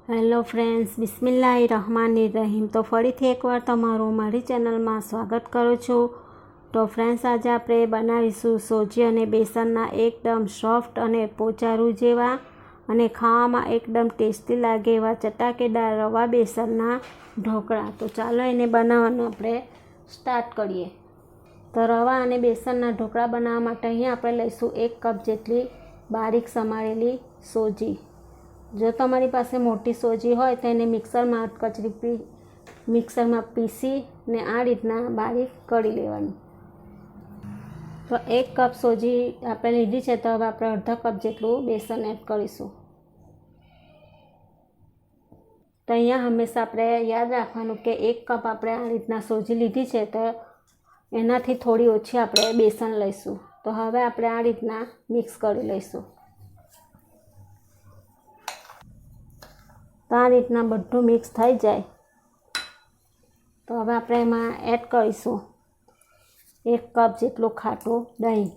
Hello friends, બિસ્મિલ્લાહિર્રહમાનિર્રહીમ। તો ફરીથી એકવાર તમારું મારી ચેનલમાં સ્વાગત કરું છું। તો ફ્રેન્ડ્સ, આજે આપણે બનાવીશું સોજી અને બેસનના એકદમ સોફ્ટ અને પોચારું જેવા અને ખાવામાં એકદમ ટેસ્ટી લાગે એવા ચટાકેદાર રવા બેસનના ઢોકળા। તો ચાલો એને બનાવવાનું આપણે સ્ટાર્ટ કરીએ। તો રવા અને બેસનના ઢોકળા બનાવવા માટે અહીંયા આપણે લઈશું 1 કપ જેટલી બારીક સમારેલી સોજી। જો તમારી પાસે મોટી સોજી હોય તો એને મિક્સરમાં પીસીને આ રીતના બારીક કરી લેવાની। તો 1 કપ સોજી આપણે લીધી છે, તો હવે આપણે અડધા કપ જેટલું બેસન એડ કરીશું। તો અહીંયા હંમેશા આપણે યાદ રાખવાનું કે 1 કપ આપણે આ રીતના સોજી લીધી છે, તો એનાથી થોડી ઓછી આપણે બેસન લઈશું। તો હવે આપણે આ રીતના મિક્સ કરી લઈશું। તો આ રીતના બધું મિક્સ થઈ જાય તો હવે આપણે એમાં એડ કરીશું 1 કપ જેટલું ખાટું દહીં।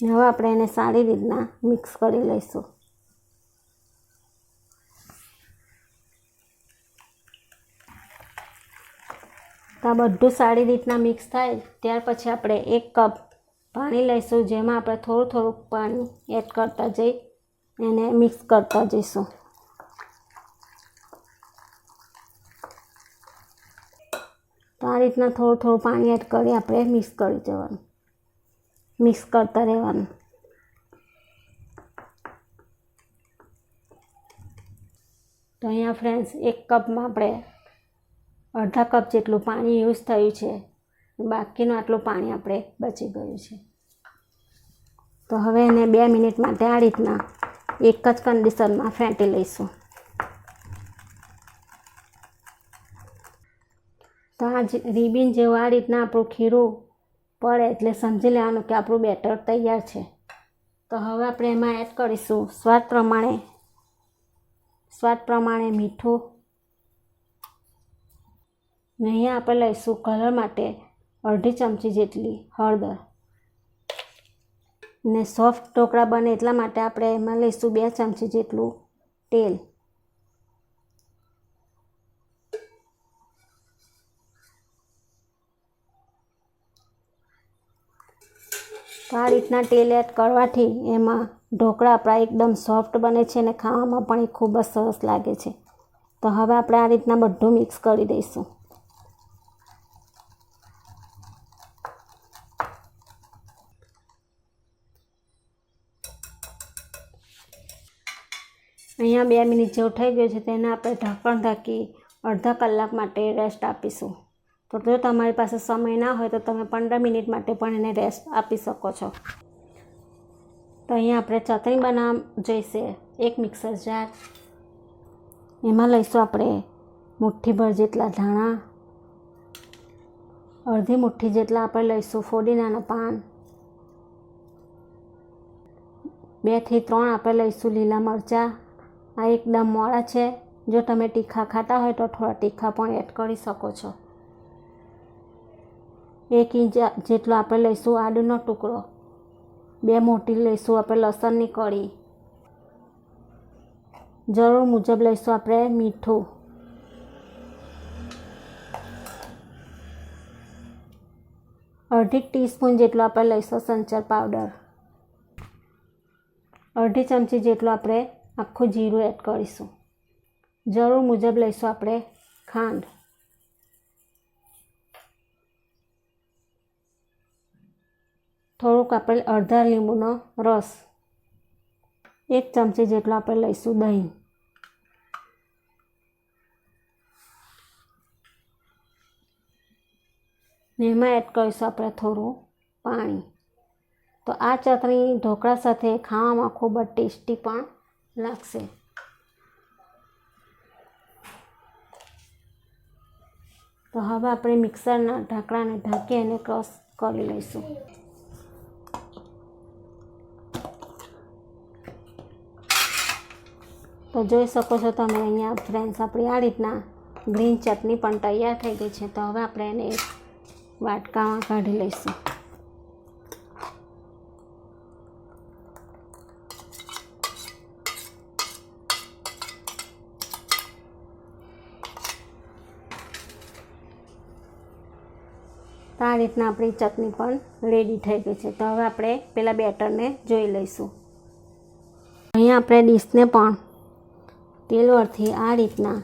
હવે આપણે એને સારી રીતના મિક્સ કરી લઈશું। તો આ બધું સારી રીતના મિક્સ થાય ત્યાર પછી આપણે 1 કપ પાણી લઈશું, જેમાં આપણે થોડું પાણી એડ કરતા જઈ એને મિક્સ કરતા જઈશું। તો આ રીતના થોડું પાણી એડ કરી આપણે મિક્સ કરતા રહેવાનું। તો અહીંયા ફ્રેન્ડ્સ 1 કપમાં આપણે અડધા કપ જેટલું પાણી યુઝ થયું છે, બાકીનું આટલું પાણી આપણે બચી ગયું છે। તો હવે એને 2 મિનિટ માટે આ રીતના એક જ કન્ડિશનમાં ફેંટી લઈશું। તો આ રીબીન જેવું આ રીતના આપણું ખીરું પડે એટલે સમજી લેવાનું કે આપણું બેટર તૈયાર છે। તો હવે આપણે એમાં એડ કરીશું સ્વાદ પ્રમાણે મીઠું, ને અહીંયા આપણે લઈશું કલર માટે અડધી ચમચી જેટલી હળદર, ને સોફ્ટ ઢોકળા બને એટલા માટે આપણે એમાં લઈશું 2 ચમચી જેટલું તેલ। તો આ રીતના તેલ એડ કરવાથી એમાં ઢોકળા આપણા એકદમ સોફ્ટ બને છે અને ખાવામાં પણ એ ખૂબ જ સરસ લાગે છે। તો હવે આપણે આ રીતના બધું મિક્સ કરી દઈશું। અહીંયા 2 મિનિટ જેવું થઈ ગયું છે, તેને આપણે ઢાંકણ ઢાંકી અડધા કલાક માટે રેસ્ટ આપીશું। તો જો તમારી પાસે સમય ના હોય તો તમે 15 મિનિટ માટે પણ એને રેસ્ટ આપી શકો છો। તો અહીંયા આપણે ચટણી બનાવવા જોઈશે 1 મિક્સર જાર, એમાં લઈશું આપણે મુઠ્ઠીભર જેટલા ધાણા, અડધી મુઠ્ઠી જેટલા આપણે લઈશું ફોડીનાના પાન, 2 થી 3 આપણે લઈશું લીલા મરચાં। આ એકદમ મોળા છે, જો તમે તીખા ખાતા હોય તો થોડા તીખા પણ એડ કરી શકો છો। 1 ઇંચ જેટલો આપણે લઈશું આદુનો ટુકડો, 2 મોટી લઈશું આપણે લસણની કળી, જરૂર મુજબ લઈશું આપણે મીઠું, અડધી ટીસ્પૂન જેટલો આપણે લઈશું સંચર પાવડર, અડધી ચમચી જેટલું આપણે આખું જીરું એડ કરીશું, જરૂર મુજબ લઈશું આપણે ખાંડ, થોડુંક આપણે અડધા લીંબુનો રસ, 1 ચમચી જેટલું આપણે લઈશું દહીં, ને એમાં એડ કરીશું આપણે થોડું પાણી। તો આ ચટણી ઢોકળા સાથે ખાવામાં ખૂબ જ ટેસ્ટી પણ લાગશે। તો હવે આપણે મિક્સરના ઢાંકણાને ઢાંકી અને ક્રશ કરી લઈશું। તો જોઈ શકો છો તમે અહીંયા ફ્રેન્ડ્સ, આપણી આ રીતના ગ્રીન ચટણી પણ તૈયાર થઈ ગઈ છે। તો હવે આપણે એને એક વાટકામાં કાઢી લઈશું। તો આ રીતના આપણી ચટણી પણ રેડી થઈ ગઈ છે. તો હવે આપણે પેલા બેટરને જોઈ લઈશું. અહીંયા આપણે ડીશને પણ તેલ વરથી આ રીતના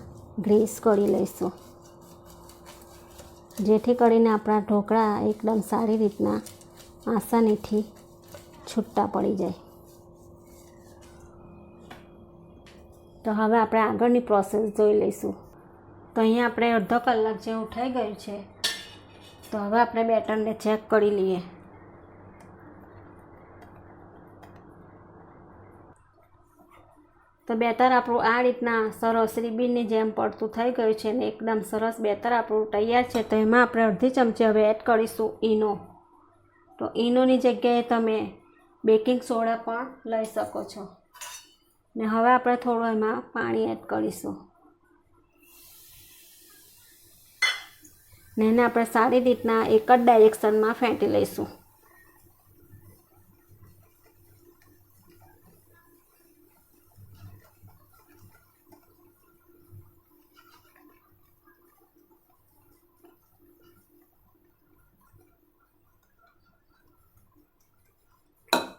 ગ્રીસ કરી લઈશું, જેથી કરીને આપણા ઢોકળા એકદમ સારી રીતના આસાનીથી છૂટા પડી જાય. તો હવે આપણે આગળની પ્રોસેસ જોઈ લઈશું. તો અહીંયા આપણે અડધો કલાક જેવું થઈ ગયું છે. તો હવે આપણે બેટરને ચેક કરી લઈએ. તો બેટર આપણું આ રીતના સરસ રીબીનની જેમ પડતું થઈ ગયું છે ને એકદમ સરસ બેટર આપણું તૈયાર છે. તો એમાં આપણે અડધી ચમચી હવે એડ કરીશું ઈનો. તો ઈનોની જગ્યાએ તમે બેકિંગ સોડા પણ લઈ શકો છો. ને હવે આપણે થોડું એમાં પાણી એડ કરીશું ને એને આપણે સારી રીતના એક જ ડાયરેક્શનમાં ફેંટી લઈશું.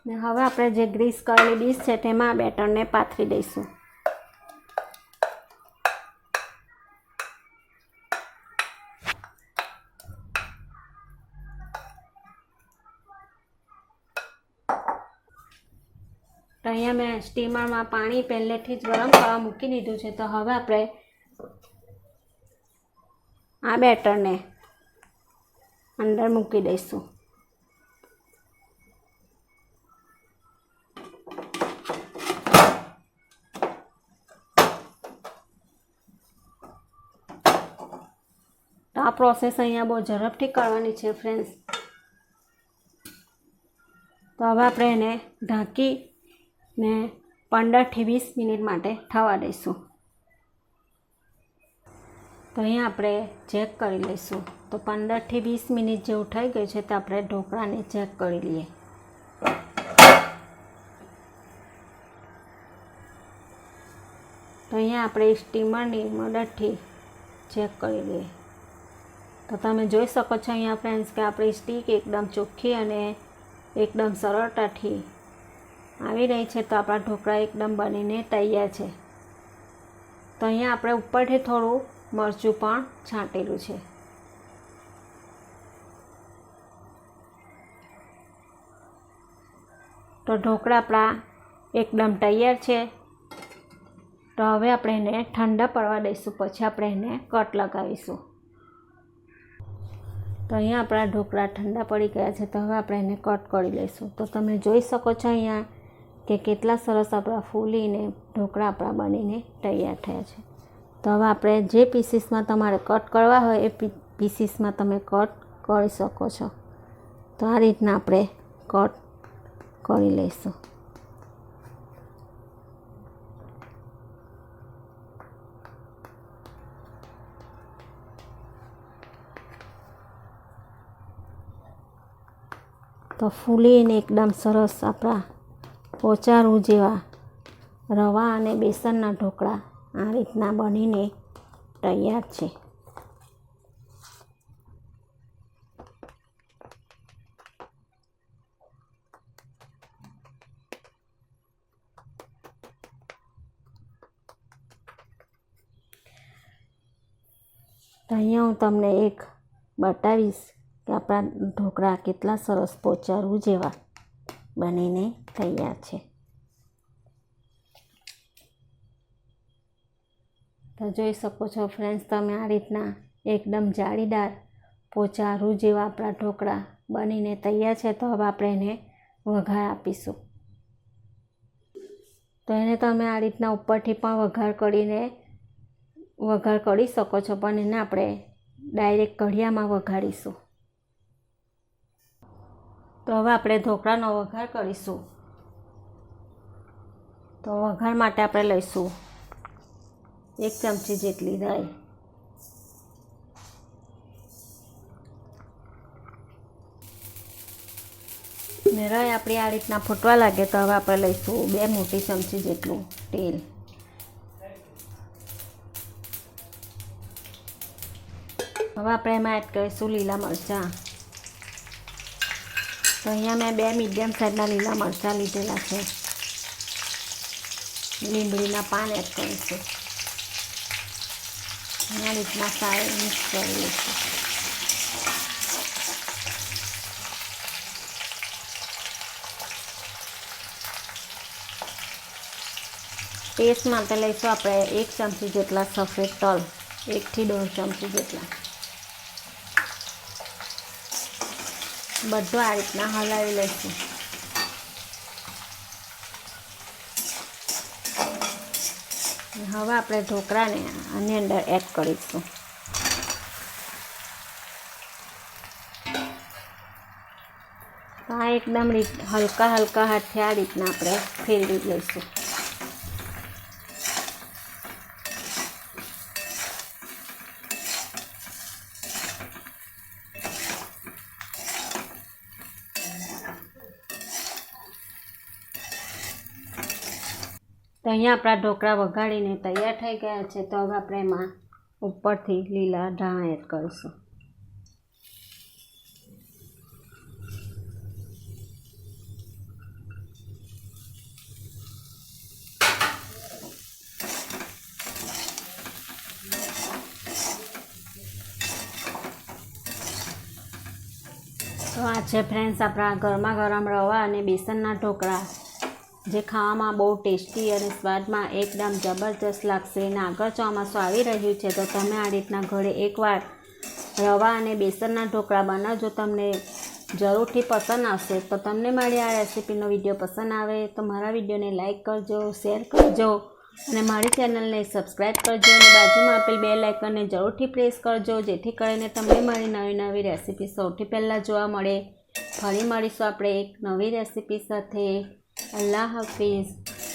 ને હવે આપણે જે ગ્રીસ કરેલી ડીશ છે તેમાં બેટરને પાથરી દઈશું. તો અહીંયા મેં સ્ટીમરમાં પાણી પહેલેથી જ ગરમ કરવા મૂકી દીધું છે. તો હવે આપણે આ બેટરને અંદર મૂકી દઈશું. તો આ પ્રોસેસ અહીંયા બહુ ઝડપથી કરવાની છે ફ્રેન્ડ્સ. તો હવે આપણે એને ઢાંકીને 15 થી 20 મિનિટ માટે થવા દઈશું. તો અહીંયા આપણે ચેક કરી લઈશું. તો 15 થી 20 મિનિટ જેવું થઈ ગયું છે. તો આપણે ઢોકળાને ચેક કરી લઈએ. તો અહીંયા આપણે સ્ટીમરની મદદથી ચેક કરી લઈએ. તો તમે જોઈ શકો છો અહીંયા ફ્રેન્ડ્સ કે આપણી સ્ટીક એકદમ ચોખ્ખી અને એકદમ સરળતાથી આવી રહી છે. તો આપણા ઢોકળા એકદમ બનીને તૈયાર છે. તો અહીંયા આપણે ઉપરથી થોડું મરચું પણ છાંટેલું છે. તો ઢોકળા આપણા એકદમ તૈયાર છે. તો હવે આપણે એને ઠંડા પડવા દઈશું, પછી આપણે એને કટ લગાવીશું. તો અહીંયા આપણા ઢોકળા ઠંડા પડી ગયા છે. તો હવે આપણે એને કટ કરી લઈશું. તો તમે જોઈ શકો છો અહીંયા કે કેટલા સરસ આપણા ફૂલીને ઢોકળા આપણા બનીને તૈયાર થયા છે. તો હવે આપણે જે પીસીસમાં તમારે કટ કરવા હોય એ પીસીસમાં તમે કટ કરી શકો છો. તો આ રીતના આપણે કટ કરી લઈશું. તો ફૂલીને એકદમ સરસ આપણા પોચારું જેવા રવા અને બેસનના ઢોકળા આ રીતના બનીને તૈયાર છે. તો અહીંયા હું તમને એક બતાવીશ કે આપણા ઢોકળા કેટલા સરસ પોચારું જેવા બનીને તૈયાર છે. તો જોઈ શકો છો ફ્રેન્ડ્સ તમે આ રીતના એકદમ જાળીદાર પોચારું જેવા આપણા ઢોકળા બનીને તૈયાર છે. તો હવે આપણે એને વઘાર આપીશું. તો એને તમે આ રીતના ઉપરથી પણ વઘાર કરી શકો છો, પણ એને આપણે ડાયરેક્ટ કઢિયામાં વઘારીશું. તો હવે આપણે ઢોકળાનો વઘાર કરીશું. તો વઘાર માટે આપણે લઈશું 1 ચમચી જેટલી રાઈ, ને રાઈ આપણી આ રીતના ફૂટવા લાગે તો હવે આપણે લઈશું 2 મોટી ચમચી જેટલું તેલ. હવે આપણે એમાં એડ કરીશું લીલા મરચાં તો અહીંયા મેં 2 મીડિયમ સાઇઝના લીલા મરચાં લીધેલા છે. લીંબડીના પાન એડ કરીશું. આ રીતના સારી મિક્સ કરી લઈશું. ટેસ્ટ માટે લઈશું આપણે 1 ચમચી જેટલા સફેદ તલ, 1 થી 1.5 ચમચી જેટલા. બધું આ રીતના હલાવી લઈશું. હવે આપણે ઢોકળાને આની અંદર એડ કરીશું. આ એકદમ હલકા હાથે આ રીતના આપણે ફેરવી લઈશું. તો અહીંયા આપણા ઢોકળા વઘાડીને તૈયાર થઈ ગયા છે. તો હવે આપણે એમાં ઉપરથી લીલા ધાણા એડ કરીશું. તો આ છે ફ્રેન્ડ્સ આપણા ગરમા ગરમ રવા અને બેસનના ઢોકળા, જે ખાવામાં બહુ ટેસ્ટી અને સ્વાદમાં એકદમ જબરજસ્ત લાગશે. અને આગળ ચોમાસું આવી રહ્યું છે તો તમે આ રીતના ઘરે એકવાર રવા અને બેસનના ઢોકળા બનાવજો, તમને જરૂરથી પસંદ આવશે. તો તમને મારી આ રેસીપીનો વિડીયો પસંદ આવે તો મારા વિડીયોને લાઇક કરજો, શેર કરજો અને મારી ચેનલને સબસ્ક્રાઈબ કરજો અને બાજુમાં આપેલ બેલ આઇકનને જરૂરથી પ્રેસ કરજો, જેથી કરીને તમને મારી નવી રેસીપી સૌથી પહેલાં જોવા મળે. ફરી મળીશું આપણે એક નવી રેસીપી સાથે. અલ્લાહ હાફિઝ.